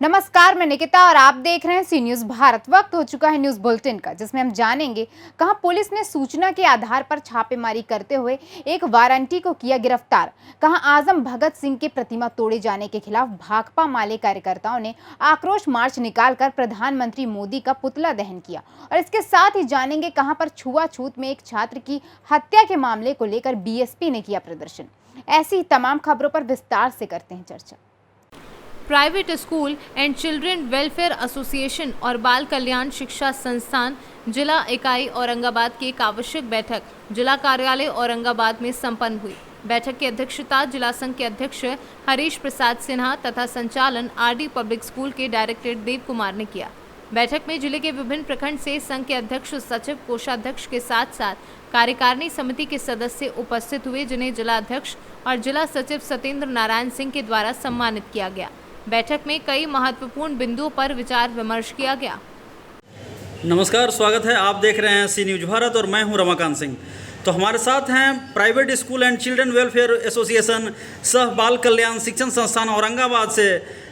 नमस्कार, मैं निकिता और आप देख रहे हैं सी न्यूज भारत। वक्त हो चुका है न्यूज बुलेटिन का, जिसमें हम जानेंगे कहां पुलिस ने सूचना के आधार पर छापेमारी करते हुए एक वारंटी को किया गिरफ्तार। कहां आजम भगत सिंह की प्रतिमा तोड़े जाने के खिलाफ भाकपा माले कार्यकर्ताओं ने आक्रोश मार्च निकालकर प्रधानमंत्री मोदी का पुतला दहन किया। और इसके साथ ही जानेंगे कहां पर छुआछूत में एक छात्र की हत्या के मामले को लेकर बीएसपी ने किया प्रदर्शन। ऐसी तमाम खबरों पर विस्तार से करते हैं चर्चा। Private school and children welfare association और बाल कल्याण शिक्षा संस्थान जिला इकाई औरंगाबाद की एक आवश्यक बैठक जिला कार्यालय औरंगाबाद में संपन्न हुई। बैठक की अध्यक्षता जिला संघ के अध्यक्ष हरीश प्रसाद सिन्हा तथा संचालन आरडी पब्लिक स्कूल के डायरेक्टर देव कुमार ने किया। बैठक में जिले के विभिन्न प्रखंड से संघ के अध्यक्ष, सचिव, कोषाध्यक्ष के साथ साथ कार्यकारिणी समिति के सदस्य उपस्थित हुए, जिन्हें जिला अध्यक्ष और जिला सचिव सत्येंद्र नारायण सिंह के द्वारा सम्मानित किया गया। बैठक में कई महत्वपूर्ण बिंदुओं पर विचार विमर्श किया गया। नमस्कार, स्वागत है। आप देख रहे हैं सी न्यूज भारत और मैं हूं रमाकांत सिंह। तो हमारे साथ हैं private school and children welfare association सह बाल कल्याण शिक्षण संस्थान औरंगाबाद से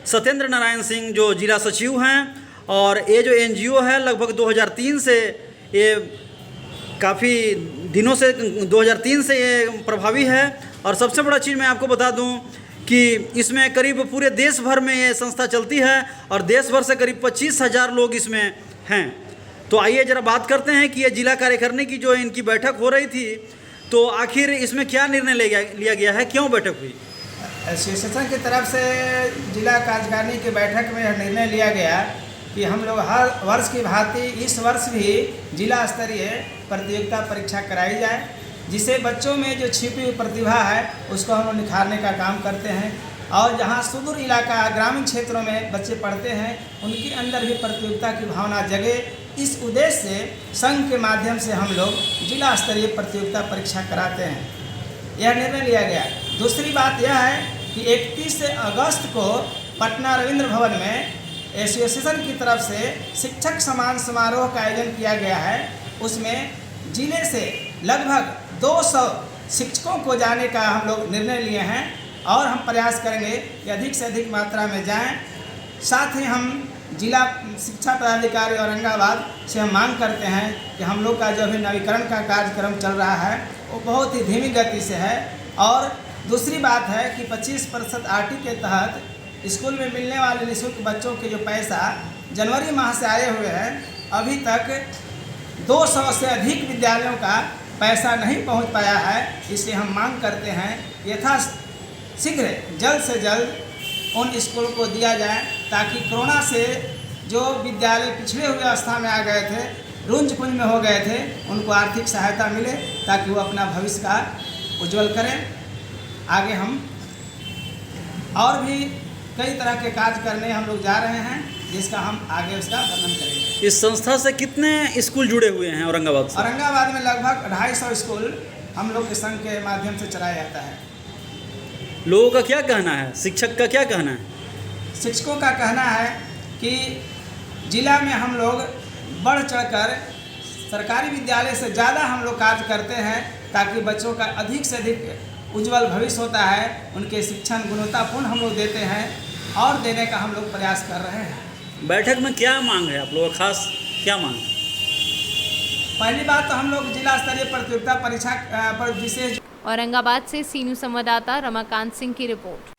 सत्येंद्र नारायण सिंह, जो जिला सचिव हैं। और ये जो एनजीओ है लगभग 2003 से ये काफ़ी दिनों से 2003 से ये प्रभावी है। और सबसे बड़ा चीज़ मैं आपको बता दूं कि इसमें करीब पूरे देश भर में ये संस्था चलती है और देश भर से करीब 25,000 लोग इसमें हैं। तो आइए ज़रा बात करते हैं कि ये जिला कार्यकारिणी की जो इनकी बैठक हो रही थी, तो आखिर इसमें क्या निर्णय लिया गया है, क्यों बैठक हुई? एसोसिएशन की तरफ से जिला कार्यकारिणी की बैठक में यह निर्णय लिया गया कि हम लोग हर वर्ष की भांति इस वर्ष भी जिला स्तरीय प्रतियोगिता परीक्षा कराई जाए, जिससे बच्चों में जो छिपी हुई प्रतिभा है उसको हम लोग निखारने का काम करते हैं। और जहाँ सुदूर इलाका ग्रामीण क्षेत्रों में बच्चे पढ़ते हैं, उनके अंदर भी प्रतियोगिता की भावना जगे। इस उद्देश्य से संघ के माध्यम से हम लोग जिला स्तरीय प्रतियोगिता परीक्षा कराते हैं, यह निर्णय लिया गया। दूसरी बात यह है कि 31 अगस्त को पटना रविंद्र भवन में एसोसिएशन की तरफ से शिक्षक सम्मान समारोह का आयोजन किया गया है। उसमें जिले से लगभग 200 शिक्षकों को जाने का हम लोग निर्णय लिए हैं और हम प्रयास करेंगे कि अधिक से अधिक मात्रा में जाएं। साथ ही हम जिला शिक्षा पदाधिकारी औरंगाबाद से हम मांग करते हैं कि हम लोग का जो अभी नवीकरण का कार्यक्रम चल रहा है वो बहुत ही धीमी गति से है। और दूसरी बात है कि 25% आरटी के तहत स्कूल में मिलने वाले निःशुल्क बच्चों के जो पैसा जनवरी माह से आए हुए हैं, अभी तक 200 से अधिक विद्यालयों का पैसा नहीं पहुंच पाया है। इसलिए हम मांग करते हैं यथाशीघ्र जल्द से जल्द उन स्कूल को दिया जाए, ताकि कोरोना से जो विद्यालय पिछड़े हुए अवस्था में आ गए थे, रुंज पुंज में हो गए थे, उनको आर्थिक सहायता मिले ताकि वो अपना भविष्य का उज्जवल करें। आगे हम और भी कई तरह के कार्य करने हम लोग जा रहे हैं, जिसका हम आगे उसका वर्णन करेंगे। इस संस्था से कितने स्कूल जुड़े हुए हैं औरंगाबाद से? औरंगाबाद में लगभग 250 स्कूल हम लोग के संघ के माध्यम से चलाया जाता है। लोगों का क्या कहना है, शिक्षक का क्या कहना है? शिक्षकों का कहना है कि जिला में हम लोग बढ़ चढ़कर सरकारी विद्यालय से ज़्यादा हम लोग कार्य करते हैं, ताकि बच्चों का अधिक से अधिक उज्जवल भविष्य होता है, उनके शिक्षण गुणवत्तापूर्ण हम लोग देते हैं और देने का हम लोग प्रयास कर रहे हैं। बैठक में क्या मांग है आप लोगों का, खास क्या मांग? पहली बात तो हम लोग जिला स्तरीय प्रतियोगिता परीक्षा पर विशेष। औरंगाबाद से सी न्यूज संवाददाता रमाकांत सिंह की रिपोर्ट।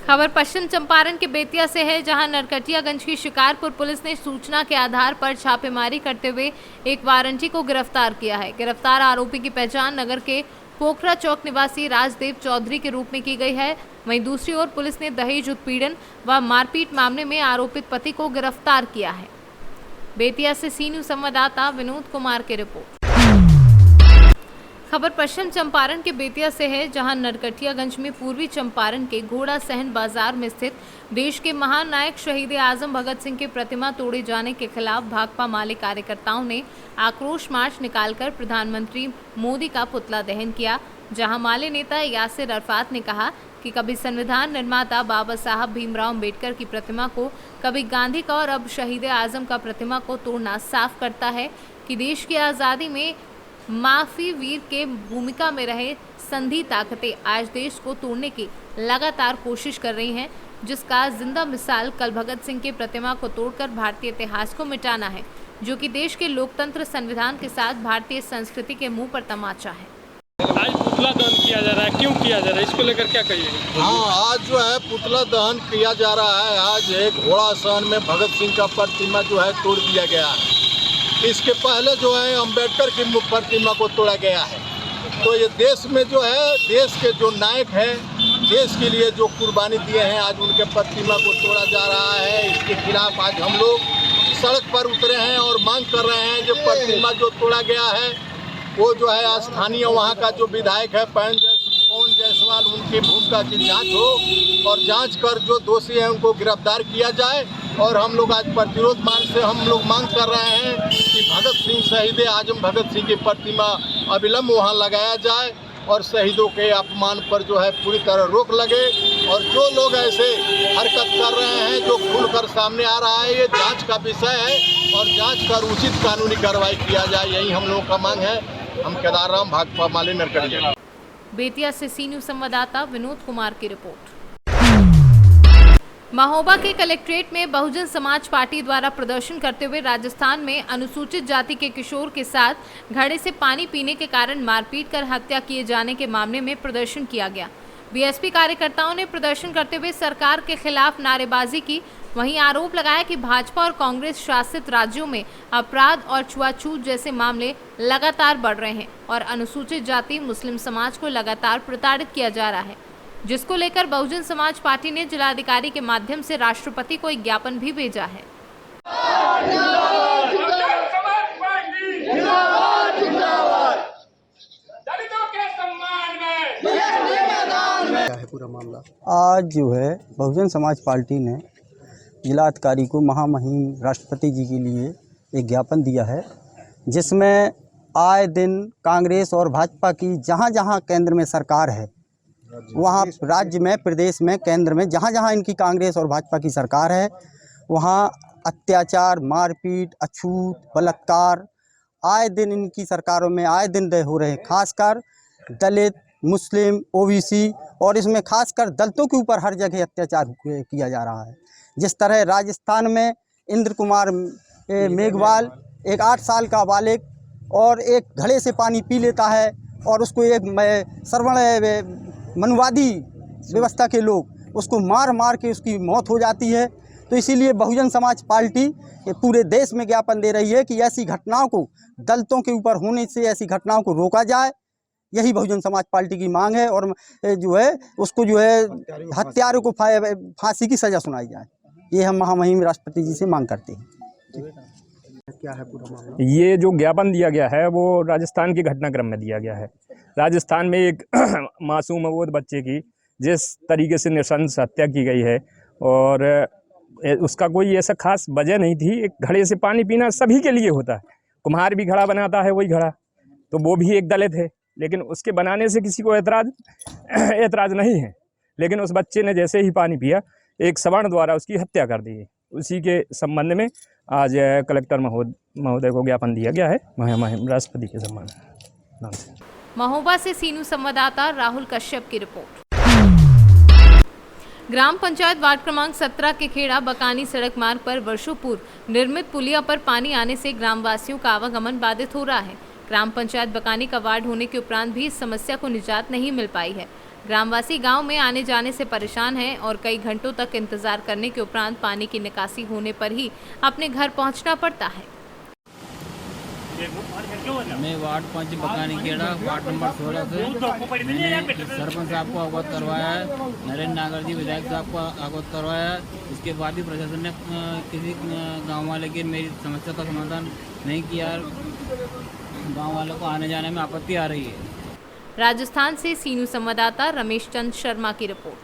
खबर पश्चिम चंपारण के बेतिया से है, जहां नरकटियागंज की शिकारपुर पुलिस ने सूचना के आधार पर छापेमारी करते हुए एक वारंटी को गिरफ्तार किया है। गिरफ्तार आरोपी की पहचान नगर के पोखरा चौक निवासी राजदेव चौधरी के रूप में की गई है। वहीं दूसरी ओर पुलिस ने दहेज उत्पीड़न व मारपीट मामले में आरोपित पति को गिरफ्तार किया है। बेतिया से सी न्यूज संवाददाता विनोद कुमार की रिपोर्ट। खबर पश्चिम चंपारण के बेतिया से है, जहां नरकटियागंज में पूर्वी चंपारण के घोड़ा सहन बाजार में स्थित देश के महान नायक शहीद आजम भगत सिंह की प्रतिमा तोड़े जाने के खिलाफ भाकपा माले कार्यकर्ताओं ने आक्रोश मार्च निकालकर प्रधानमंत्री मोदी का पुतला दहन किया। जहां माले नेता यासिर अरफात ने कहा कि कभी संविधान निर्माता बाबा साहब भीमराव अंबेडकर की प्रतिमा को, कभी गांधी का और अब शहीद आजम का प्रतिमा को तोड़ना साफ करता है कि देश की आज़ादी में माफी वीर के भूमिका में रहे संधि ताकतें आज देश को तोड़ने की लगातार कोशिश कर रही हैं, जिसका जिंदा मिसाल कल भगत सिंह की प्रतिमा को तोड़कर भारतीय इतिहास को मिटाना है, जो कि देश के लोकतंत्र संविधान के साथ भारतीय संस्कृति के मुंह पर तमाचा है। आज पुतला दहन किया जा रहा है, क्यों किया जा रहा है, इसको लेकर क्या कहिएगा? हाँ, आज जो है पुतला दहन किया जा रहा है। आज एक घोड़ा सहन में भगत सिंह का प्रतिमा जो है तोड़ दिया गया है। इसके पहले जो है अम्बेडकर की प्रतिमा को तोड़ा गया है। तो ये देश में जो है देश के जो नायक हैं, देश के लिए जो कुर्बानी दिए हैं, आज उनके प्रतिमा को तोड़ा जा रहा है। इसके खिलाफ आज हम लोग सड़क पर उतरे हैं और मांग कर रहे हैं जो प्रतिमा जो तोड़ा गया है वो जो है स्थानीय वहाँ का जो विधायक है पवन जायसवाल, उनकी भूमिका की जांच हो और जांच कर जो दोषी हैं उनको गिरफ्तार किया जाए। और हम लोग आज प्रतिरोध मार्च से हम लोग मांग कर रहे हैं कि भगत सिंह शहीद आजम भगत सिंह की प्रतिमा अविलंब वहाँ लगाया जाए और शहीदों के अपमान पर जो है पूरी तरह रोक लगे। और जो लोग ऐसे हरकत कर रहे हैं जो खुलकर सामने आ रहा है, ये जांच का विषय है और जांच कर उचित कानूनी कार्रवाई किया जाए, यही हम लोगों का मांग है। हम केदारराम भाकपा माली नरकड़िया। बेतिया से सी न्यूज संवाददाता विनोद कुमार की रिपोर्ट। महोबा के कलेक्ट्रेट में बहुजन समाज पार्टी द्वारा प्रदर्शन करते हुए राजस्थान में अनुसूचित जाति के किशोर के साथ घड़े से पानी पीने के कारण मारपीट कर हत्या किए जाने के मामले में प्रदर्शन किया गया। बीएसपी कार्यकर्ताओं ने प्रदर्शन करते हुए सरकार के खिलाफ नारेबाजी की। वहीं आरोप लगाया कि भाजपा और कांग्रेस शासित राज्यों में अपराध और छुआछूत जैसे मामले लगातार बढ़ रहे हैं और अनुसूचित जाति मुस्लिम समाज को लगातार प्रताड़ित किया जा रहा है, जिसको लेकर बहुजन समाज पार्टी ने जिलाधिकारी के माध्यम से राष्ट्रपति को एक ज्ञापन भी भेजा है। क्या है पूरा मामला? आज जो है बहुजन समाज पार्टी ने जिलाधिकारी को महामहिम राष्ट्रपति जी के लिए एक ज्ञापन दिया है, जिसमें आए दिन कांग्रेस और भाजपा की जहां जहां केंद्र में सरकार है, वहां राज्य में, प्रदेश में, केंद्र में जहां जहां इनकी कांग्रेस और भाजपा की सरकार है, वहां अत्याचार, मारपीट, अछूत, बलात्कार आए दिन इनकी सरकारों में आए दिन हो रहे हैं। खासकर दलित, मुस्लिम, ओबीसी और इसमें खासकर दलितों के ऊपर हर जगह अत्याचार किया जा रहा है। जिस तरह राजस्थान में इंद्र कुमार मेघवाल, एक 8 साल का बालिग और एक घड़े से पानी पी लेता है और उसको एक श्रवण मनवादी व्यवस्था के लोग उसको मार मार के उसकी मौत हो जाती है। तो इसीलिए बहुजन समाज पार्टी पूरे देश में ज्ञापन दे रही है कि ऐसी घटनाओं को, दलितों के ऊपर होने से ऐसी घटनाओं को रोका जाए। यही बहुजन समाज पार्टी की मांग है और जो है उसको जो है हत्यारों को फांसी की सज़ा सुनाई जाए। ये हम महामहिम राष्ट्रपति जी से मांग करते हैं। क्या है पूरा मामला? ये जो ज्ञापन दिया गया है वो राजस्थान के घटनाक्रम में दिया गया है। राजस्थान में एक मासूम अबोध बच्चे की जिस तरीके से नृशंस हत्या की गई है और उसका कोई ऐसा खास वजह नहीं थी। एक घड़े से पानी पीना सभी के लिए होता है। कुम्हार भी घड़ा बनाता है, वही घड़ा, तो वो भी एक दलित है, लेकिन उसके बनाने से किसी को एतराज़ नहीं है। लेकिन उस बच्चे ने जैसे ही पानी पिया, एक सवर्ण द्वारा उसकी हत्या कर दी है। उसी के संबंध में आज कलेक्टर महोदय को ज्ञापन दिया गया है महामहिम राष्ट्रपति के सम्मान से। महोबा से सीनू संवाददाता राहुल कश्यप की रिपोर्ट। ग्राम पंचायत वार्ड क्रमांक 17 के खेड़ा बकानी सड़क मार्ग पर वर्षों पूर्व निर्मित पुलिया पर पानी आने से ग्रामवासियों का आवागमन बाधित हो रहा है। ग्राम पंचायत बकानी का वार्ड होने के उपरांत भी इस समस्या को निजात नहीं मिल पाई है। ग्रामवासी गांव में आने जाने से परेशान हैं और कई घंटों तक इंतजार करने के उपरांत पानी की निकासी होने पर ही अपने घर पहुंचना पड़ता है। मैं ward 5 Bakani Khera ward number 16 से मैंने सरपंच साहब को अवगत करवाया है, नरेंद्र नागर जी विधायक साहब को अवगत करवाया है। इसके बाद भी प्रशासन ने किसी गांव वाले की मेरी समस्या का समाधान नहीं किया। गांव वालों को आने जाने में आपत्ति आ रही है। राजस्थान से सीनू संवाददाता रमेश चंद शर्मा की रिपोर्ट।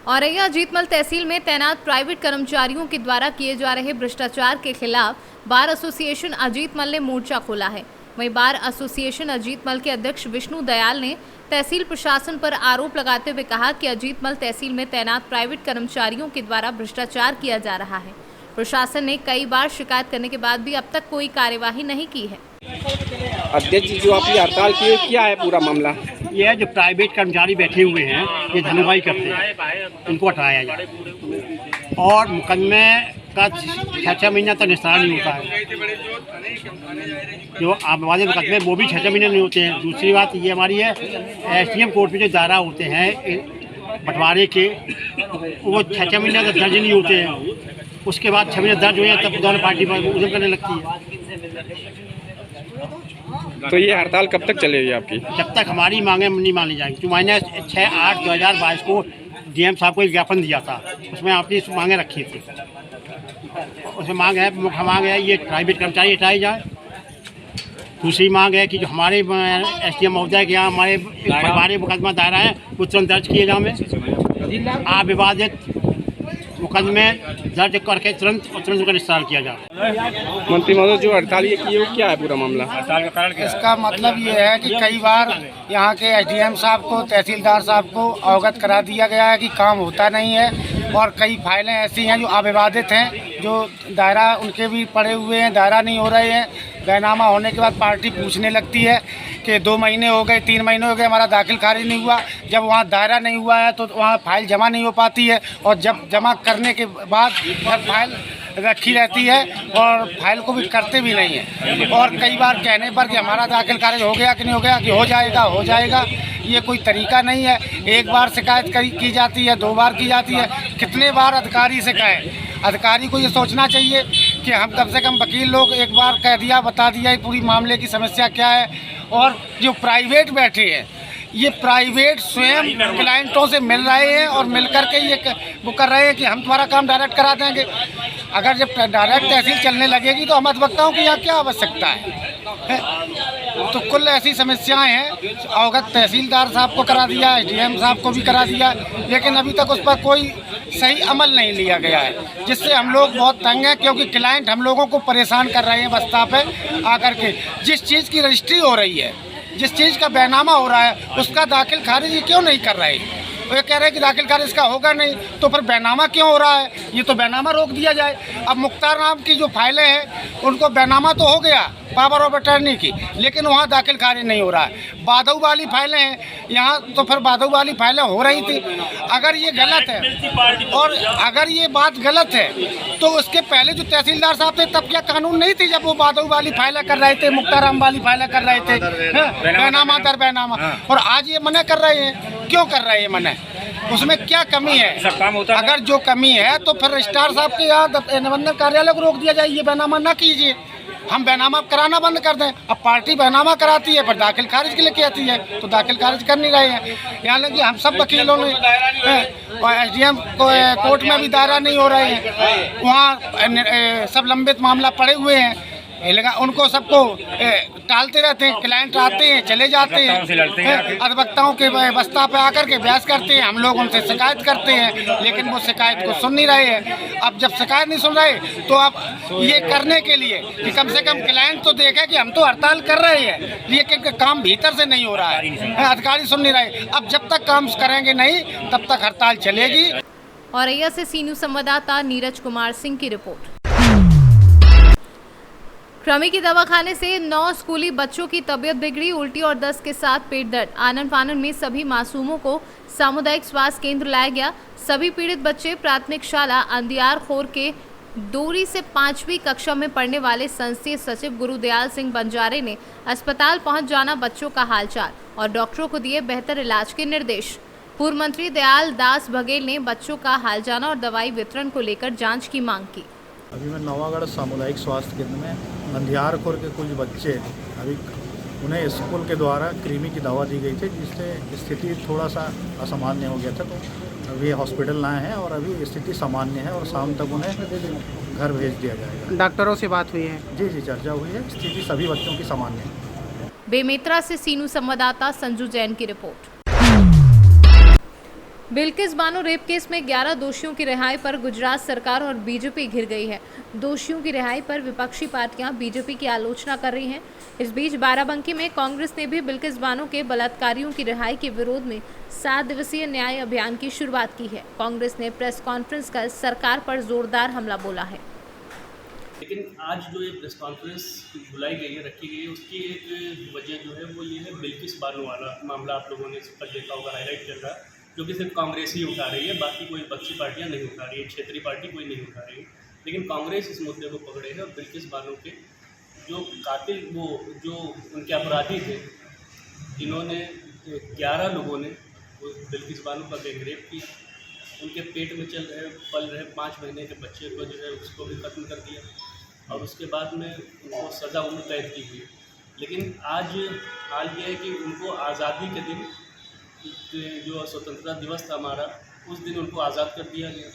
औरैया अजीतमल तहसील में तैनात प्राइवेट कर्मचारियों के द्वारा किए जा रहे भ्रष्टाचार के खिलाफ बार एसोसिएशन अजीतमल ने मोर्चा खोला है। वहीं बार एसोसिएशन अजीतमल के अध्यक्ष विष्णु दयाल ने तहसील प्रशासन पर आरोप लगाते हुए कहा कि अजीतमल तहसील में तैनात प्राइवेट कर्मचारियों के द्वारा भ्रष्टाचार किया जा रहा है। प्रशासन ने कई बार शिकायत करने के बाद भी अब तक कोई कार्यवाही नहीं की है। अध्यक्ष जी, जो आपकी हड़ताल की है, क्या है पूरा मामला? ये है जो प्राइवेट कर्मचारी बैठे हुए हैं, ये धनुवाई करते हैं, इनको हटाया जाए और मुकदमे का 6 महीना तक निस्तारण नहीं होता है। जो आबादी मुकदमे वो भी 6 महीने नहीं होते हैं। दूसरी बात ये हमारी है, SDM कोर्ट में जो दायरा होते हैं बंटवारे के, वो 6 महीने तक दर्ज नहीं होते हैं। उसके बाद 6 महीने दर्ज हुए तब दोनों पार्टी पर उधम करने लगती है। तो ये हड़ताल कब तक चलेगी आपकी? जब तक हमारी मांगे नहीं मानी जाएंगी। तो मैंने 6/8/2022 को DM साहब को एक ज्ञापन दिया था, उसमें अपनी मांगे रखी थी। उसमें मांग है, मुख्य मांग है ये प्राइवेट कर्मचारी हटाए जाए। दूसरी मांग है कि जो हमारे SDM महोदय के यहाँ हमारे मुकदमा दायरा है वो तुरंत दर्ज किए जाए। अविवादित मुकदमे दर्ज करके तुरंत उनका निस्तारण किया जाए। मंत्री महोदय, जो हड़ताल ये की है वो क्या है पूरा मामला? इसका मतलब ये है कि कई बार यहाँ के SDM साहब को, तहसीलदार साहब को अवगत करा दिया गया है कि काम होता नहीं है और कई फाइलें ऐसी हैं जो अविवादित हैं, जो दायरा उनके भी पड़े हुए हैं, दायरा नहीं हो रहे हैं। बैनामा होने के बाद पार्टी पूछने लगती है कि 2 महीने हो गए, 3 महीने हो गए, हमारा दाखिल खारिज नहीं हुआ। जब वहाँ दायरा नहीं हुआ है तो वहाँ फाइल जमा नहीं हो पाती है और जब जमा करने के बाद फाइल रखी रहती है और फाइल को भी करते भी नहीं है। और कई बार कहने पर कि हमारा दाखिल खारिज हो गया कि नहीं हो गया, कि हो जाएगा, ये कोई तरीका नहीं है। एक बार शिकायत की जाती है, 2 बार की जाती है, कितने बार अधिकारी से कहें? अधिकारी को ये सोचना चाहिए कि हम कम से कम वकील लोग एक बार कह दिया, बता दिया पूरी मामले की समस्या क्या है। और जो प्राइवेट बैठे हैं, ये प्राइवेट स्वयं क्लाइंटों से मिल रहे हैं और मिल करके ये वो कर रहे हैं कि हम तुम्हारा काम डायरेक्ट करा देंगे। अगर जब डायरेक्ट तहसील चलने लगेगी तो हम अधिवक्ताओं की यहाँ क्या आवश्यकता है? तो कुल ऐसी समस्याएं हैं। अवगत तहसीलदार साहब को करा दिया, SDM साहब को भी करा दिया, लेकिन अभी तक उस पर कोई सही अमल नहीं लिया गया है, जिससे हम लोग बहुत तंग हैं। क्योंकि क्लाइंट हम लोगों को परेशान कर रहे हैं बस्ता पे आकर के। जिस चीज़ की रजिस्ट्री हो रही है, जिस चीज़ का बैनामा हो रहा है, उसका दाखिल खारिज क्यों नहीं कर रहे? वो कह रहे हैं कि दाखिल खारिज का होगा नहीं, तो फिर बैनामा क्यों हो रहा है? ये तो बैनामा रोक दिया जाए। अब मुख्तार नाम की जो फाइलें हैं उनको बैनामा तो हो गया पावर ऑफ अटर्नी की, लेकिन वहाँ दाखिल खारिज नहीं हो रहा है। बादऊ वाली फाइलें हैं यहाँ, तो फिर बादऊ वाली फाइलें हो रही थी। अगर ये गलत है और अगर ये बात गलत है तो उसके पहले जो तहसीलदार साहब थे तब क्या कानून नहीं थी जब वो बादऊ वाली फाइलें कर रहे थे, मुख्ताराम वाली फाइलें कर रहे थे, बैनामा दर बैनामा, और आज ये मना कर रहे हैं? क्यों कर रहे हैं मना? उसमें क्या कमी है? अगर जो कमी है तो फिर रजिस्ट्रार साहब के यहाँ निबंधन कार्यालय को रोक दिया जाए, ये बैनामा ना कीजिए, हम बैनामा कराना बंद कर दें। अब पार्टी बैनामा कराती है पर दाखिल खारिज के लिए कहती है, तो दाखिल खारिज कर नहीं रहे हैं। यहाँ लगे हम सब वकीलों ने और SDM कोर्ट में भी दायरा नहीं हो रहे हैं, वहाँ सब लंबित मामला पड़े हुए हैं, उनको सबको टालते रहते हैं। क्लाइंट आते हैं, चले जाते हैं, अधिवक्ताओं के बस्ता पे आकर के बहस करते हैं, हम लोग उनसे शिकायत करते हैं, लेकिन वो शिकायत को सुन नहीं रहे हैं। अब जब शिकायत नहीं सुन रहे तो अब ये करने के लिए कि कम से कम क्लाइंट तो देखे कि हम तो हड़ताल कर रहे हैं, लेकिन काम भीतर से नहीं हो रहा है, अधिकारी सुन नहीं रहे। अब जब तक काम करेंगे नहीं तब तक हड़ताल चलेगी। औरैया से सी न्यूज़ संवाददाता नीरज कुमार सिंह की रिपोर्ट। क्रमी की दवाखाने से 9 स्कूली बच्चों की तबीयत बिगड़ी, उल्टी और दस्त के साथ पेट दर्द। आनन फानन में सभी मासूमों को सामुदायिक स्वास्थ्य केंद्र लाया गया। सभी पीड़ित बच्चे प्राथमिक शाला अंदियार खोर के दूरी से 5वीं कक्षा में पढ़ने वाले संस्थीय सचिव गुरुदयाल सिंह बंजारे ने अस्पताल पहुंच जाना बच्चों का हालचाल और डॉक्टरों को दिए बेहतर इलाज के निर्देश। पूर्व मंत्री दयाल दास बघेल ने बच्चों का हाल जाना और दवाई वितरण को लेकर जांच की मांग की। अभी मैं नवागढ़ सामुदायिक स्वास्थ्य केंद्र में अंधियार खोर के कुछ बच्चे अभी उन्हें स्कूल के द्वारा कृमि की दवा दी गई थी, जिससे स्थिति थोड़ा सा असामान्य हो गया था, तो अभी हॉस्पिटल लाए हैं और अभी स्थिति सामान्य है और शाम तक उन्हें घर भेज दिया जाएगा। डॉक्टरों से बात हुई है? जी चर्चा हुई है, स्थिति सभी बच्चों की सामान्य है। बेमेतरा से सीनू संवाददाता संजू जैन की report. Bilkis Bano rape case में 11 दोषियों की रिहाई पर गुजरात सरकार और बीजेपी घिर गई है। दोषियों की रिहाई पर विपक्षी पार्टियां बीजेपी की आलोचना कर रही हैं। इस बीच बाराबंकी में कांग्रेस ने भी बिल्किस बानो के बलात्कारियों की रिहाई के विरोध में 7 दिवसीय न्याय अभियान की शुरुआत की है। कांग्रेस ने प्रेस कॉन्फ्रेंस कर सरकार पर जोरदार हमला बोला है। लेकिन आज जो ये प्रेस कॉन्फ्रेंस बुलाई गई है, रखी गई है, उसकी एक वजह जो है वो ये है बिल्किस बानो वाला मामला। आप लोगों ने इस पर देखा होगा, हाईलाइट कर रहा है, जो कि सिर्फ कांग्रेस ही उठा रही है, बाकी कोई बच्ची पार्टियाँ नहीं उठा रही है, क्षेत्रीय पार्टी कोई नहीं उठा रही है। लेकिन कांग्रेस इस मुद्दे को पकड़े है और बिल्किस बानो के जो कातिल, वो जो उनके अपराधी थे, जिन्होंने 11 लोगों ने बिल्किस बानो का गैंगरेप किया, उनके पेट में पल रहे 5 महीने के बच्चे को जो है उसको भी ख़त्म कर दिया और उसके बाद में उनको सज़ा उम्र कैद की हुई। लेकिन आज हाल ये है कि उनको आज़ादी के दिन, जो स्वतंत्रता दिवस था हमारा, उस दिन उनको आज़ाद कर दिया गया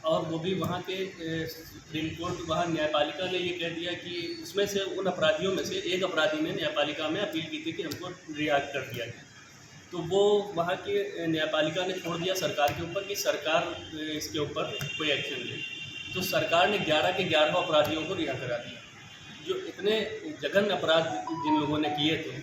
और वो भी वहाँ के सुप्रीम कोर्ट, वहाँ न्यायपालिका ने ये कह दिया कि उसमें से उन अपराधियों में से एक अपराधी ने न्यायपालिका में अपील की थी कि हमको रिहा कर दिया गया। तो वो वहाँ के न्यायपालिका ने छोड़ दिया सरकार के ऊपर कि सरकार इसके ऊपर कोई एक्शन ले। तो सरकार ने 11 के 11 अपराधियों को रिहा करा दिया। जो इतने जघन्य अपराध जिन लोगों ने किए थे,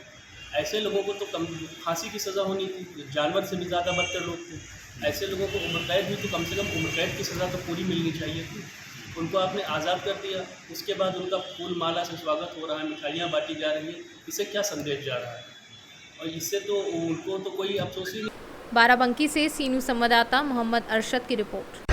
ऐसे लोगों को तो कम फांसी की सज़ा होनी थी, जानवर से भी ज़्यादा बदतर लोग थे। ऐसे लोगों को उम्र कैद हुई तो कम से कम उम्र कैद की सज़ा तो पूरी मिलनी चाहिए थी। उनको आपने आज़ाद कर दिया, उसके बाद उनका फूल माला से स्वागत हो रहा है, मिठाइयाँ बांटी जा रही हैं। इससे क्या संदेश जा रहा है? और इससे तो उनको तो कोई अफसोस ही नहीं। बाराबंकी से सी न्यूज़ संवाददाता मोहम्मद अरशद की रिपोर्ट।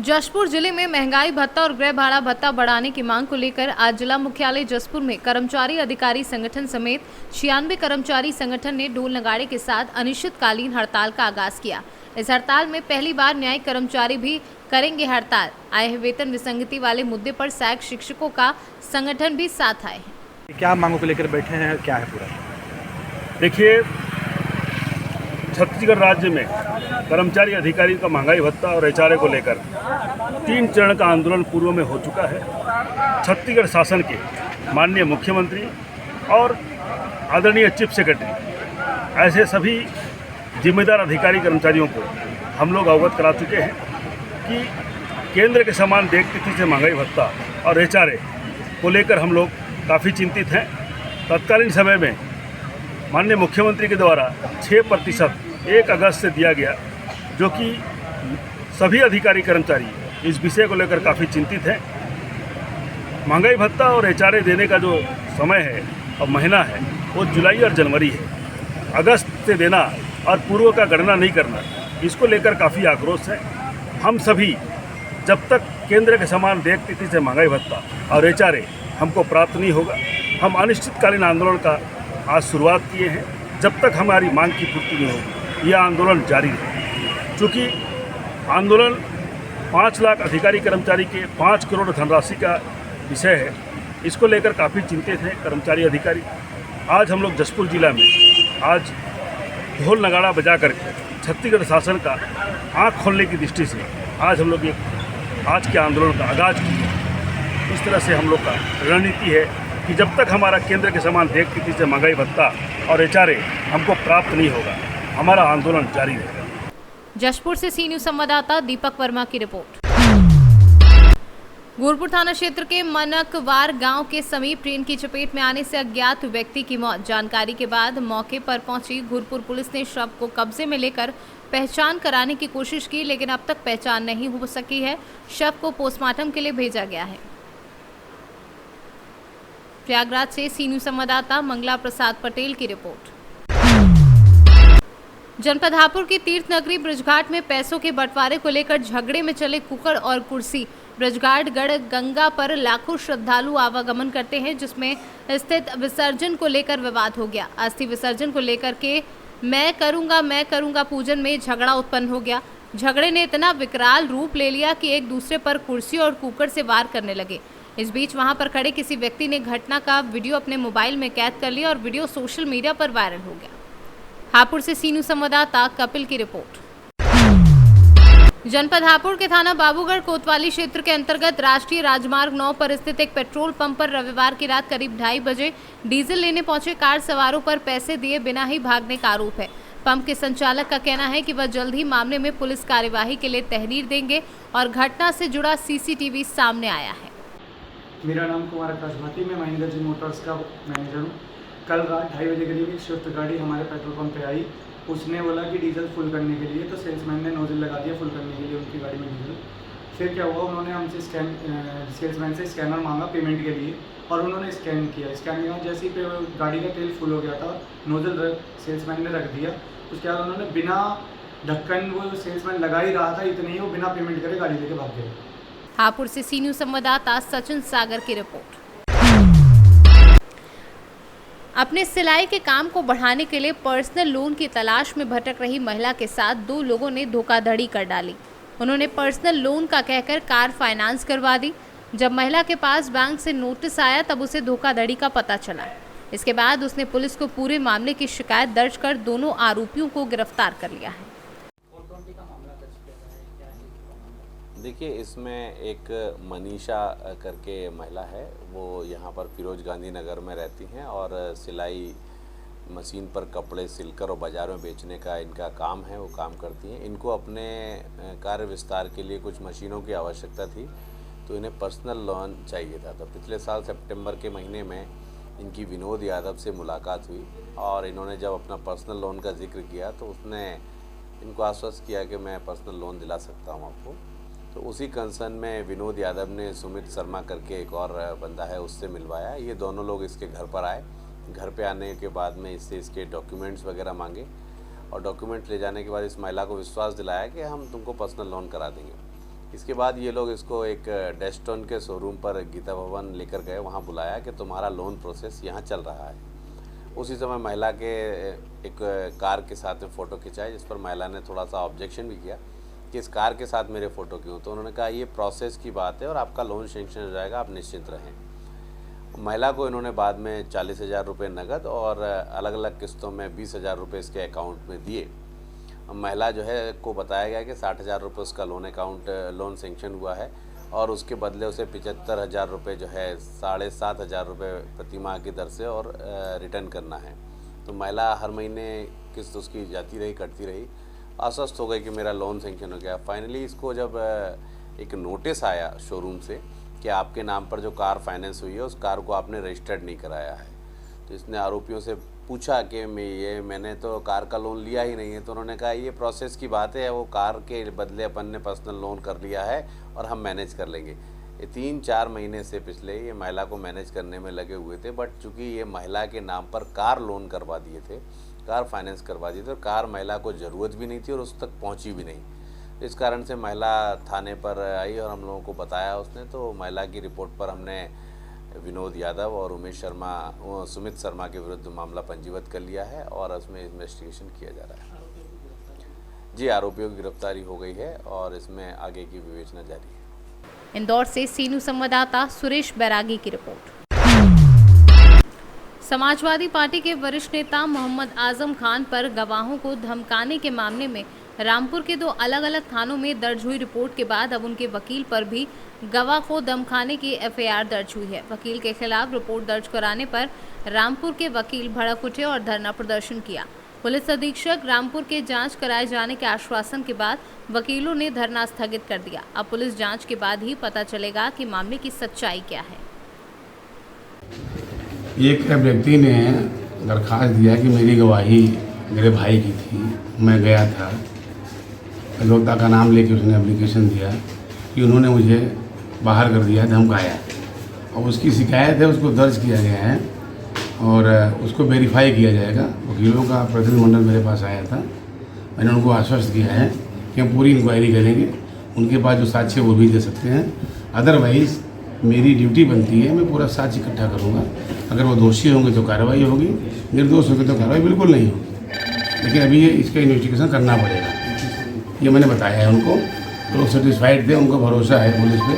जशपुर जिले में महंगाई भत्ता और गृह भाड़ा भत्ता बढ़ाने की मांग को लेकर आज जिला मुख्यालय जशपुर में कर्मचारी अधिकारी संगठन समेत 96 कर्मचारी संगठन ने ढोल नगाड़े के साथ अनिश्चितकालीन हड़ताल का आगाज किया। इस हड़ताल में पहली बार न्यायिक कर्मचारी भी करेंगे हड़ताल। आए हैं वेतन विसंगति वाले मुद्दे पर सहायक शिक्षकों का संगठन भी साथ आए हैं। क्या मांगों को लेकर बैठे हैं, क्या है पूरा? देखिए, छत्तीसगढ़ राज्य में कर्मचारी अधिकारी का महंगाई भत्ता और एचआरए को लेकर 3 चरण का आंदोलन पूर्व में हो चुका है। छत्तीसगढ़ शासन के माननीय मुख्यमंत्री और आदरणीय चीफ सेक्रेटरी ऐसे सभी जिम्मेदार अधिकारी कर्मचारियों को हम लोग अवगत करा चुके हैं कि केंद्र के समान देय तिथि से महंगाई भत्ता और एचआरए को लेकर हम लोग काफ़ी चिंतित हैं। तत्कालीन समय में माननीय मुख्यमंत्री के द्वारा 6% 1 अगस्त से दिया गया, जो कि सभी अधिकारी कर्मचारी इस विषय को लेकर काफ़ी चिंतित हैं। महंगाई भत्ता और एचआरए देने का जो समय है और महीना है वो जुलाई और जनवरी है। अगस्त से देना और पूर्व का गणना नहीं करना, इसको लेकर काफ़ी आक्रोश है। हम सभी जब तक केंद्र के समान देय तिथि से महंगाई भत्ता और एचआरए हमको प्राप्त नहीं होगा, हम अनिश्चितकालीन आंदोलन का आज शुरुआत किए हैं। जब तक हमारी मांग की पूर्ति नहीं होगी, यह आंदोलन जारी है। चूँकि आंदोलन 5 लाख अधिकारी कर्मचारी के 5 करोड़ धनराशि का विषय है, इसको लेकर काफ़ी चिंतित हैं कर्मचारी अधिकारी। आज हम लोग जशपुर जिला में आज ढोल नगाड़ा बजा करके छत्तीसगढ़ शासन का आँख खोलने की दृष्टि से आज हम लोग आज के आंदोलन का आगाज किया। इस तरह से हम लोग का रणनीति है कि जब तक हमारा केंद्र के समान देय तिथि से महंगाई भत्ता और एचआरए हमको प्राप्त नहीं होगा, हमारा आंदोलन जारी रहेगा। जशपुर से सी न्यूज़ संवाददाता दीपक वर्मा की रिपोर्ट। गोरपुर थाना क्षेत्र के मनकवार गांव के समीप ट्रेन की चपेट में आने से अज्ञात व्यक्ति की मौत। जानकारी के बाद मौके पर पहुंची गोरपुर पुलिस ने शव को कब्जे में लेकर पहचान कराने की कोशिश की, लेकिन अब तक पहचान नहीं हो सकी है। शव को पोस्टमार्टम के लिए भेजा गया है। प्रयागराज से सी न्यूज़ संवाददाता मंगला प्रसाद पटेल की रिपोर्ट। जनपद हापुड़ की तीर्थ नगरी ब्रजघाट में पैसों के बंटवारे को लेकर झगड़े में चले कुकर और कुर्सी। ब्रजघाट गढ़ गंगा पर लाखों श्रद्धालु आवागमन करते हैं, जिसमें स्थित विसर्जन को लेकर विवाद हो गया। अस्थि विसर्जन को लेकर के मैं करूंगा पूजन में झगड़ा उत्पन्न हो गया। झगड़े ने इतना विकराल रूप ले लिया कि एक दूसरे पर कुर्सी और कुकर से वार करने लगे। इस बीच वहां पर खड़े किसी व्यक्ति ने घटना का वीडियो अपने मोबाइल में कैद कर लिया और वीडियो सोशल मीडिया पर वायरल हो गया। हापुड़ से सी न्यूज़ संवाददाता कपिल की रिपोर्ट। जनपद हापुड़ के थाना बाबूगढ़ कोतवाली क्षेत्र के अंतर्गत राष्ट्रीय राजमार्ग 9 पर स्थित एक पेट्रोल पंप पर रविवार की रात करीब 2:30 बजे डीजल लेने पहुंचे कार सवारों पर पैसे दिए बिना ही भागने का आरोप है। पंप के संचालक का कहना है कि वह जल्द ही मामले में पुलिस कार्यवाही के लिए तहरीर देंगे और घटना से जुड़ा सीसीटीवी सामने आया है। मेरा नाम कुमार आकाश भाटी, मैं महिंद्रा जी मोटर्स का मैनेजर हूँ। कल रात 2:30 बजे करीब एक स्विफ्ट गाड़ी हमारे पेट्रोल पंप पे आई। उसने बोला कि डीजल फुल करने के लिए, तो सेल्समैन ने नोजल लगा दिया फुल करने के लिए उनकी गाड़ी में डीजल। फिर क्या हुआ, उन्होंने हमसे सेल्समैन से स्कैनर मांगा पेमेंट के लिए और उन्होंने स्कैन किया। जैसे ही गाड़ी का तेल फुल हो गया था, नोजल सेल्समैन ने रख दिया। उसके बाद उन्होंने बिना ढक्कन, वो सेल्समैन लगा ही रहा था, इतने ही वो बिना पेमेंट करे गाड़ी लेके भाग गए। हापुड़ से सी न्यूज़ संवाददाता सचिन सागर की रिपोर्ट। अपने सिलाई के काम को बढ़ाने के लिए पर्सनल लोन की तलाश में भटक रही महिला के साथ 2 लोगों ने धोखाधड़ी कर डाली। उन्होंने पर्सनल लोन का कहकर कार फाइनेंस करवा दी। जब महिला के पास बैंक से नोटिस आया तब उसे धोखाधड़ी का पता चला। इसके बाद उसने पुलिस को पूरे मामले की शिकायत दर्ज कर दोनों आरोपियों को गिरफ्तार कर लिया है। देखिए, इसमें एक मनीषा करके महिला है, वो यहाँ पर फिरोज गांधी नगर में रहती हैं और सिलाई मशीन पर कपड़े सिलकर और बाज़ार में बेचने का इनका काम है, वो काम करती हैं। इनको अपने कार्य विस्तार के लिए कुछ मशीनों की आवश्यकता थी, तो इन्हें पर्सनल लोन चाहिए था। तो पिछले साल सितंबर के महीने में इनकी विनोद यादव से मुलाकात हुई और इन्होंने जब अपना पर्सनल लोन का जिक्र किया तो उसने इनको आश्वस्त किया कि मैं पर्सनल लोन दिला सकता हूँ आपको। तो उसी कंसर्न में विनोद यादव ने सुमित शर्मा करके एक और बंदा है, उससे मिलवाया। ये दोनों लोग इसके घर पर आए। घर पे आने के बाद में इससे इसके डॉक्यूमेंट्स वगैरह मांगे और डॉक्यूमेंट्स ले जाने के बाद इस महिला को विश्वास दिलाया कि हम तुमको पर्सनल लोन करा देंगे। इसके बाद ये लोग इसको एक डेस्टोन के शोरूम पर गीता भवन लेकर गए, वहाँ बुलाया कि तुम्हारा लोन प्रोसेस यहाँ चल रहा है। उसी समय महिला के एक कार के साथ में फ़ोटो खिंचाए, जिस पर महिला ने थोड़ा सा ऑब्जेक्शन भी किया कि इस कार के साथ मेरे फ़ोटो क्यों। तो उन्होंने कहा ये प्रोसेस की बात है और आपका लोन सेंक्शन हो जाएगा, आप निश्चिंत रहें। महिला को इन्होंने बाद में 40,000 रुपये नकद और अलग अलग किस्तों में 20,000 रुपये इसके अकाउंट में दिए। महिला जो है को बताया गया कि 60,000 रुपये उसका लोन सेंक्शन हुआ है और उसके बदले उसे 75,000 रुपये जो है 7,500 रुपये प्रति माह की दर से और रिटर्न करना है। तो महिला हर महीने किस्त उसकी जाती रही, कटती रही, आश्वस्त हो गई कि मेरा लोन सेंक्शन हो गया। फाइनली इसको जब एक नोटिस आया शोरूम से कि आपके नाम पर जो कार फाइनेंस हुई है उस कार को आपने रजिस्टर्ड नहीं कराया है, तो इसने आरोपियों से पूछा कि मैंने तो कार का लोन लिया ही नहीं है। तो उन्होंने कहा ये प्रोसेस की बात है, वो कार के बदले अपन ने पर्सनल लोन कर लिया है और हम मैनेज कर लेंगे। ये 3-4 महीने से पिछले ये महिला को मैनेज करने में लगे हुए थे, बट चूँकि ये महिला के नाम पर कार लोन करवा दिए थे, कार फाइनेंस करवा दिए थे और कार महिला को ज़रूरत भी नहीं थी और उस तक पहुँची भी नहीं। इस कारण से महिला थाने पर आई और हम लोगों को बताया उसने। तो महिला की रिपोर्ट पर हमने विनोद यादव और सुमित शर्मा के विरुद्ध मामला पंजीबद्ध कर लिया है और उसमें इन्वेस्टिगेशन किया जा रहा है। जी, आरोपियों की गिरफ्तारी हो गई है और इसमें आगे की विवेचना जारी है। इंदौर से सी न्यूज़ संवाददाता सुरेश बैरागी की रिपोर्ट। समाजवादी पार्टी के वरिष्ठ नेता मोहम्मद आजम खान पर गवाहों को धमकाने के मामले में रामपुर के 2 अलग अलग थानों में दर्ज हुई रिपोर्ट के बाद अब उनके वकील पर भी गवाह को धमकाने की एफआईआर दर्ज हुई है। वकील के खिलाफ रिपोर्ट दर्ज कराने पर रामपुर के वकील भड़क उठे और धरना प्रदर्शन किया। पुलिस अधीक्षक रामपुर के जांच कराए जाने के आश्वासन के बाद वकीलों ने धरना स्थगित कर दिया। अब पुलिस जांच के बाद ही पता चलेगा कि मामले की सच्चाई क्या है। एक व्यक्ति ने दरखास्त दिया कि मेरी गवाही मेरे भाई की थी, मैं गया था, अलोता का नाम लेके उसने एप्लीकेशन दिया कि उन्होंने मुझे बाहर कर दिया, धमकाया, और उसकी शिकायत है, उसको दर्ज किया गया है और उसको वेरीफाई किया जाएगा। वकीलों का प्रतिनिधिमंडल मेरे पास आया था, मैंने उनको आश्वस्त किया है कि हम पूरी इंक्वायरी करेंगे, उनके पास जो साक्ष्य वो भी दे सकते हैं। अदरवाइज़ मेरी ड्यूटी बनती है, मैं पूरा साक्ष्य इकट्ठा करूँगा। अगर वो दोषी होंगे तो कार्रवाई होगी, निर्दोष होंगे तो कार्रवाई बिल्कुल नहीं होगी। लेकिन अभी ये इसका इन्वेस्टिगेशन करना पड़ेगा, ये मैंने बताया है उनको। तो लोग सेटिस्फाइड थे, उनको भरोसा है पुलिस पे,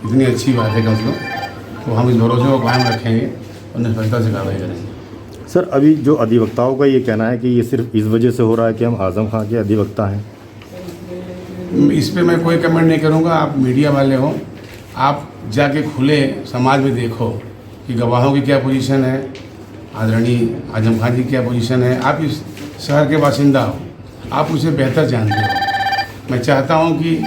इतनी अच्छी बात है कम से कम। तो हम इस भरोसे को कायम रखेंगे और निष्पक्षता से कार्रवाई करेंगे। सर, अभी जो अधिवक्ताओं का ये कहना है कि ये सिर्फ इस वजह से हो रहा है कि हम आजम खान के अधिवक्ता हैं, इस पर मैं कोई कमेंट नहीं करूँगा। आप मीडिया वाले हो, आप जाके खुले समाज में देखो कि गवाहों की क्या पोजीशन है, आदरणीय आजम खान की क्या पोजीशन है। आप इस शहर के बासिंदा हो, आप उसे बेहतर जानते हो। मैं चाहता हूं कि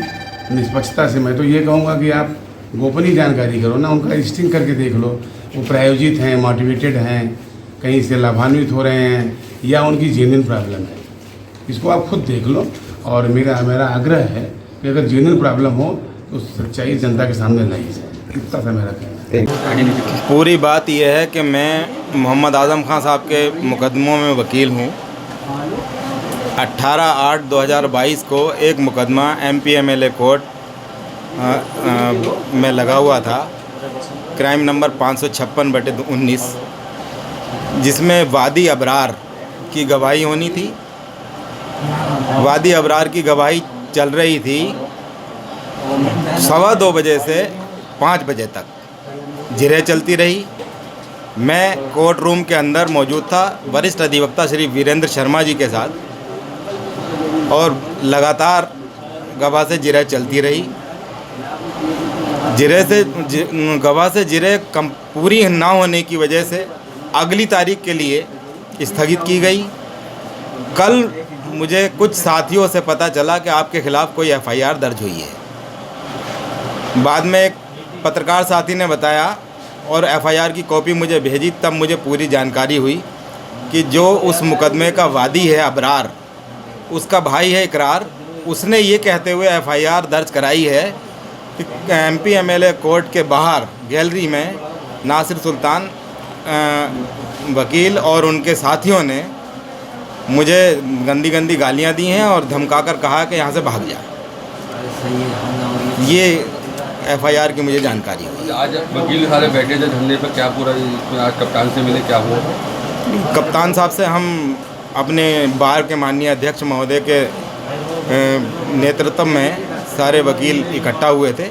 निष्पक्षता से, मैं तो ये कहूँगा कि आप गोपनीय जानकारी करो ना, उनका लिस्टिंग करके देख लो, वो प्रायोजित हैं, मोटिवेटेड हैं, कहीं से लाभान्वित हो रहे हैं या उनकी जेन्युइन प्रॉब्लम है, इसको आप खुद देख लो। और मेरा आग्रह है कि अगर जेन्युइन प्रॉब्लम हो तो सच्चाई जनता के सामने लाई है। इतना सा मेरा कहना है। पूरी बात यह है कि मैं मोहम्मद आज़म खान साहब के मुकदमों में वकील हूँ। 18/8/2022 को एक मुकदमा MPMLA कोर्ट में लगा हुआ था, क्राइम नंबर 556/19, जिसमें वादी अबरार की गवाही होनी थी। वादी अबरार की गवाही चल रही थी 2:15 बजे से 5 बजे तक, जिरह चलती रही। मैं कोर्ट रूम के अंदर मौजूद था वरिष्ठ अधिवक्ता श्री वीरेंद्र शर्मा जी के साथ, और लगातार गवाह से जिरह चलती रही। गवाह से जिरह पूरी ना होने की वजह से अगली तारीख के लिए स्थगित की गई। कल मुझे कुछ साथियों से पता चला कि आपके खिलाफ़ कोई FIR दर्ज हुई है। बाद में एक पत्रकार साथी ने बताया और FIR की कॉपी मुझे भेजी, तब मुझे पूरी जानकारी हुई कि जो उस मुकदमे का वादी है अबरार, उसका भाई है इकरार, उसने ये कहते हुए FIR दर्ज कराई है कि MPMLA कोर्ट के बाहर गैलरी में नासिर सुल्तान वकील और उनके साथियों ने मुझे गंदी गंदी गालियां दी हैं और धमकाकर कहा कि यहाँ से भाग जा। ये FIR की मुझे जानकारी हुई। आज वकील सारे बैठे थे धरने पर, क्या पूरा आज कप्तान से मिले, क्या हुआ? कप्तान साहब से हम अपने बार के माननीय अध्यक्ष महोदय के नेतृत्व में सारे वकील इकट्ठा हुए थे,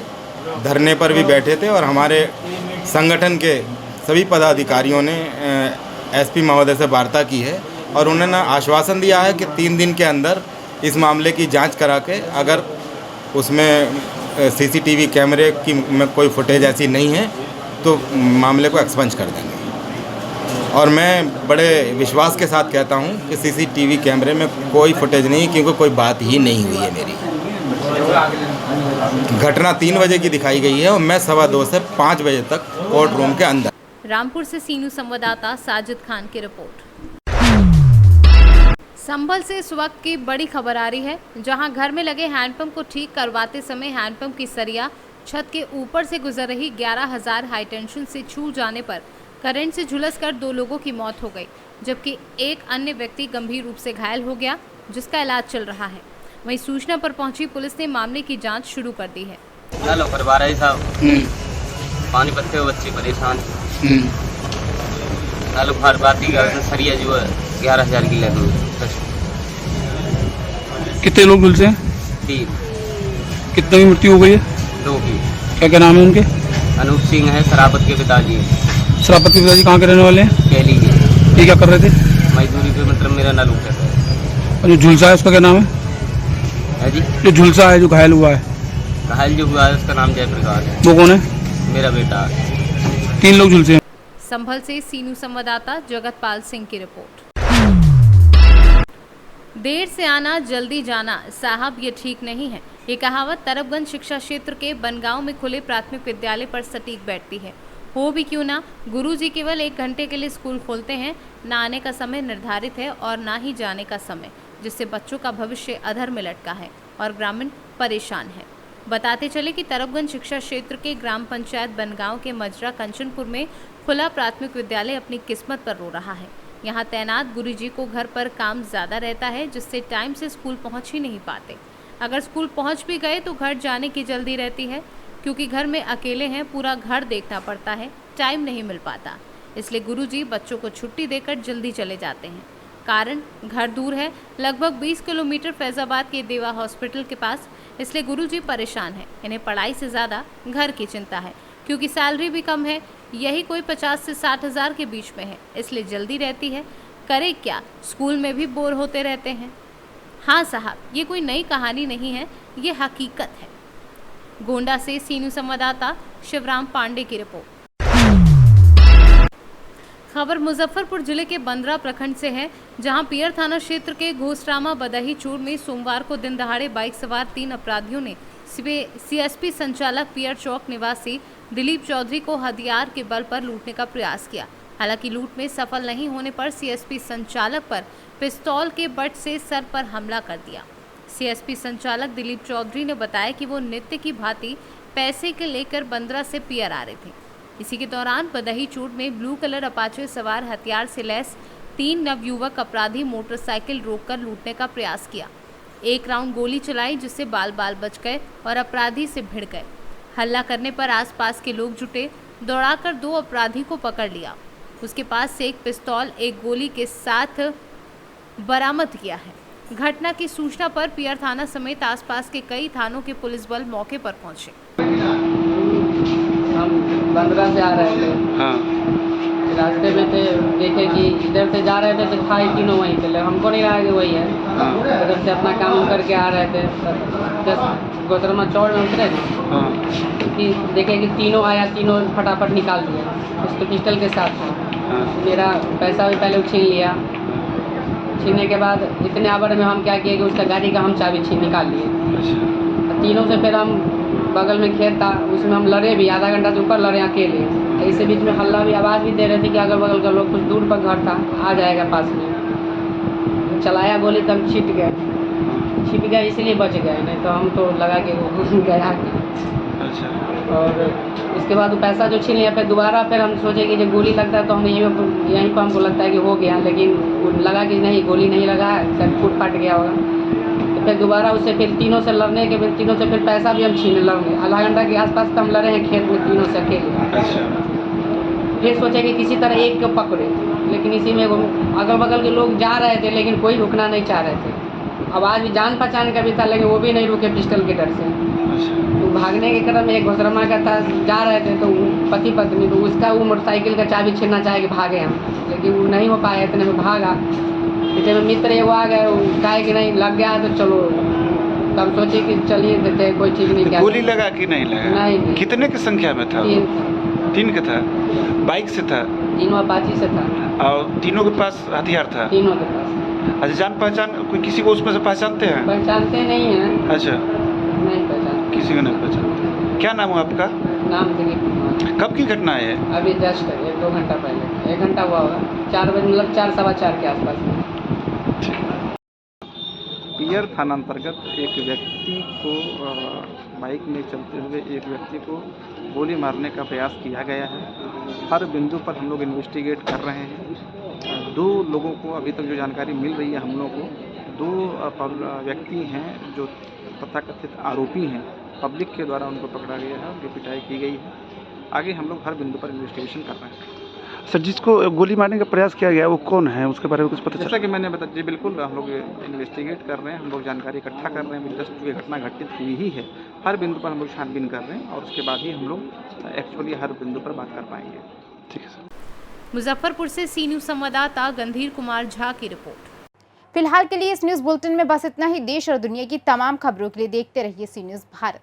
धरने पर भी बैठे थे, और हमारे संगठन के सभी पदाधिकारियों ने SP महोदय से वार्ता की है और उन्होंने आश्वासन दिया है कि 3 दिन के अंदर इस मामले की जांच करा के, अगर उसमें CCTV कैमरे की में कोई फुटेज ऐसी नहीं है तो मामले को एक्सपंज कर देंगे। और मैं बड़े विश्वास के साथ कहता हूं कि CCTV कैमरे में कोई फुटेज नहीं, क्योंकि कोई बात ही नहीं हुई है मेरी। घटना 3 बजे की दिखाई गई है और मैं 2:15 से 5 बजे तक कोर्ट रूम के अंदर। रामपुर से सीनू संवाददाता साजिद खान की रिपोर्ट। संभल से इस वक्त की बड़ी खबर आ रही है, जहां घर में लगे हैंडपंप को ठीक करवाते समय हैंडपंप की सरिया छत के ऊपर से गुजर रही 11,000 हाई टेंशन से छूट जाने पर करंट से झुलसकर 2 लोगों की मौत हो गई, जबकि एक अन्य व्यक्ति गंभीर रूप से घायल हो गया, जिसका इलाज चल रहा है। वहीं सूचना पर पहुंची पुलिस ने मामले की जांच शुरू कर दी है। हेलो करवा रहे साहब, पानी पत्ते हुए बच्चे परेशान। हेलो बाती का सरिया जो है 11,000 की लगी। कितने लोग झुलसे हैं? 3। कितने की मृत्यु हो गई है? 2 की। क्या क्या नाम है उनके? अनूप सिंह है, शराबत के पिताजी। शराबत के पिताजी कहाँ के रहने वाले हैं? कैली के। ये क्या कर रहे थे? मजदूरी पे, मतलब मेरा नालू है। और जो झुलसा है उसका क्या नाम है? जी, जो झुलसा है, जो घायल हुआ है? घायल जो हुआ है उसका नाम जयप्रकाश है। वो कौन है? मेरा बेटा। 3 लोग झुलसे हैं। संभल से सीनू संवाददाता जगतपाल सिंह की रिपोर्ट। देर से आना जल्दी जाना साहब, ये ठीक नहीं है। ये कहावत तरबगंज शिक्षा क्षेत्र के बनगांव में खुले प्राथमिक विद्यालय पर सटीक बैठती है। हो भी क्यों ना, गुरुजी केवल 1 घंटे के लिए स्कूल खोलते हैं। ना आने का समय निर्धारित है और ना ही जाने का समय, जिससे बच्चों का भविष्य अधर में लटका है और ग्रामीण परेशान है। बताते चले कि तरबगंज शिक्षा क्षेत्र के ग्राम पंचायत बनगांव के मजरा कंचनपुर में खुला प्राथमिक विद्यालय अपनी किस्मत पर रो रहा है। यहाँ तैनात गुरुजी को घर पर काम ज़्यादा रहता है, जिससे टाइम से स्कूल पहुँच ही नहीं पाते। अगर स्कूल पहुँच भी गए तो घर जाने की जल्दी रहती है, क्योंकि घर में अकेले हैं, पूरा घर देखना पड़ता है, टाइम नहीं मिल पाता। इसलिए गुरुजी बच्चों को छुट्टी देकर जल्दी चले जाते हैं। कारण घर दूर है, लगभग 20 किलोमीटर फैजाबाद के देवा हॉस्पिटल के पास, इसलिए गुरुजी परेशान हैं। इन्हें पढ़ाई से ज़्यादा घर की चिंता है, क्योंकि सैलरी भी कम है, यही कोई 50 से 60 हज़ार के बीच में है, इसलिए जल्दी रहती है। करे क्या, स्कूल में भी बोर होते रहते हैं। हाँ साहब, ये कोई नई कहानी नहीं है, ये हकीकत है। गोंडा से सीनू संवाददाता शिवराम पांडे की रिपोर्ट। खबर मुजफ्फरपुर जिले के बंदरा प्रखंड से है, जहां पियर थाना क्षेत्र के घोसरामा बदही चूर में सोमवार को दिन दहाड़े बाइक सवार 3 अपराधियों ने CSP संचालक पियर चौक निवासी दिलीप चौधरी को हथियार के बल पर लूटने का प्रयास किया। हालांकि लूट में सफल नहीं होने पर CSP संचालक पर पिस्तौल के बट से सर पर हमला कर दिया। सीएसपी संचालक दिलीप चौधरी ने बताया कि वो नित्य की भांति पैसे के लेकर बंदरा से पियर आ रहे थे। इसी के दौरान बदही चूड़ में ब्लू कलर अपाचे सवार हथियार से लैस 3 नवयुवक अपराधी मोटरसाइकिल रोककर लूटने का प्रयास किया। 1 राउंड गोली चलाई जिससे बाल बाल बच गए और अपराधी से भिड़ गए। हल्ला करने पर आसपास के लोग जुटे, दौड़ाकर 2 अपराधी को पकड़ लिया। उसके पास से एक पिस्तौल, एक गोली के साथ बरामद किया है। घटना की सूचना पर पियर थाना समेत आसपास के कई थानों के पुलिस बल मौके पर पहुंचे। हम बंदरा से आ रहे थे। हाँ। रास्ते में थे, देखे कि इधर से जा रहे थे तो था ही तीनों वहीं थे, हमको नहीं लगा कि वही है। हाँ। इधर से अपना काम करके आ रहे थे, जब गोतरमा चौड़ में उतरे हाँ। कि देखे कि तीनों आया, तीनों फटाफट निकाल दिया, उसके पिस्टल के साथ था। हाँ। मेरा पैसा भी पहले छीन लिया। छीनने के बाद इतने आवर में हम क्या किए कि उसका गाड़ी का हम चाबी निकाल लिए। तीनों से फिर हम बगल में खेत था, उसमें हम लड़े भी, आधा घंटा से ऊपर लड़े अकेले। ऐसे बीच में हल्ला भी, आवाज़ भी दे रहे थे कि अगल बगल का लोग, कुछ दूर पर घर था, आ जाएगा पास में। चलाया गोली तब छिप गया इसलिए बच गए, नहीं तो हम तो लगा के वो गया। अच्छा। और उसके बाद वो पैसा जो छीन लिया, फिर दोबारा फिर हम सोचे कि जब गोली लगता है तो हम यहीं पर हमको लगता है कि हो गया, लेकिन लगा कि नहीं, गोली नहीं लगा है, शायद फूट फाट गया होगा। तो फिर दोबारा उससे फिर तीनों से लड़ने के, फिर तीनों से फिर पैसा भी हम छीने लड़ने, आधा घंटा के आसपास तो हम लड़े हैं खेत में तीनों से अकेले। फिर सोचे कि किसी तरह एक को पकड़े, लेकिन इसी में अगल बगल के लोग जा रहे थे, लेकिन कोई रुकना नहीं चाह रहे थे। आवाज़ भी जान पहचान का भी था, लेकिन वो भी नहीं रुके पिस्टल के डर से। तो भागने के क्रम में एक घोसरमा का था, जा रहे थे तो पति पत्नी, तो उसका वो मोटरसाइकिल का चाबी छीनना चाहे कि भागे हम, लेकिन वो नहीं हो पाया, इतने में भागा। इतने में मित्र वो आ गए, वो कहे कि नहीं लग गया तो चलो, तब सोचे कि चलिए देते, कोई चीज़ नहीं। क्या गोली लगा कि नहीं लगा? नहीं। कितने की संख्या में था? 3 का था। बाइक से था? तीनों अपाची से था। और तीनों के पास हथियार था? तीनों के पास। अच्छा, जान पहचान कोई किसी को उसमें से पहचानते हैं? पहचानते नहीं हैं। अच्छा, नहीं पहचान, किसी को नहीं पहचानते। क्या नाम है आपका? नाम दिलीप कुमार। कब की घटना है? अभी जस्ट 1-2 घंटा पहले, 1 घंटा हुआ होगा, 4 बजे, मतलब 4 सवा 4 के आसपास। पियर थाना अंतर्गत एक व्यक्ति को बाइक में चलते हुए एक व्यक्ति को गोली मारने का प्रयास किया गया है। हर बिंदु पर हम लोग इन्वेस्टिगेट कर रहे हैं। 2 लोगों को अभी तक जो जानकारी मिल रही है हम लोग को, 2 व्यक्ति हैं जो तथाकथित आरोपी हैं, पब्लिक के द्वारा उनको पकड़ा गया है, उनकी पिटाई की गई है। आगे हम लोग हर बिंदु पर इन्वेस्टिगेशन कर रहे हैं। सर, जिसको गोली मारने का प्रयास किया गया वो कौन है, उसके बारे में कुछ पता चला? जैसा कि मैंने बताया जी, बिल्कुल हम लोग इन्वेस्टिगेट कर रहे हैं, हम लोग जानकारी इकट्ठा कर रहे हैं। जस्ट ये घटना घटित हुई ही है, हर बिंदु पर हम लोग छानबीन कर रहे हैं और उसके बाद ही हम लोग एक्चुअली हर बिंदु पर बात कर पाएंगे। ठीक है सर। मुजफ्फरपुर से सी न्यूज़ संवाददाता गंधीर कुमार झा की रिपोर्ट। फिलहाल के लिए इस न्यूज़ बुलेटिन में बस इतना ही। देश और दुनिया की तमाम खबरों के लिए देखते रहिए सी न्यूज़ भारत।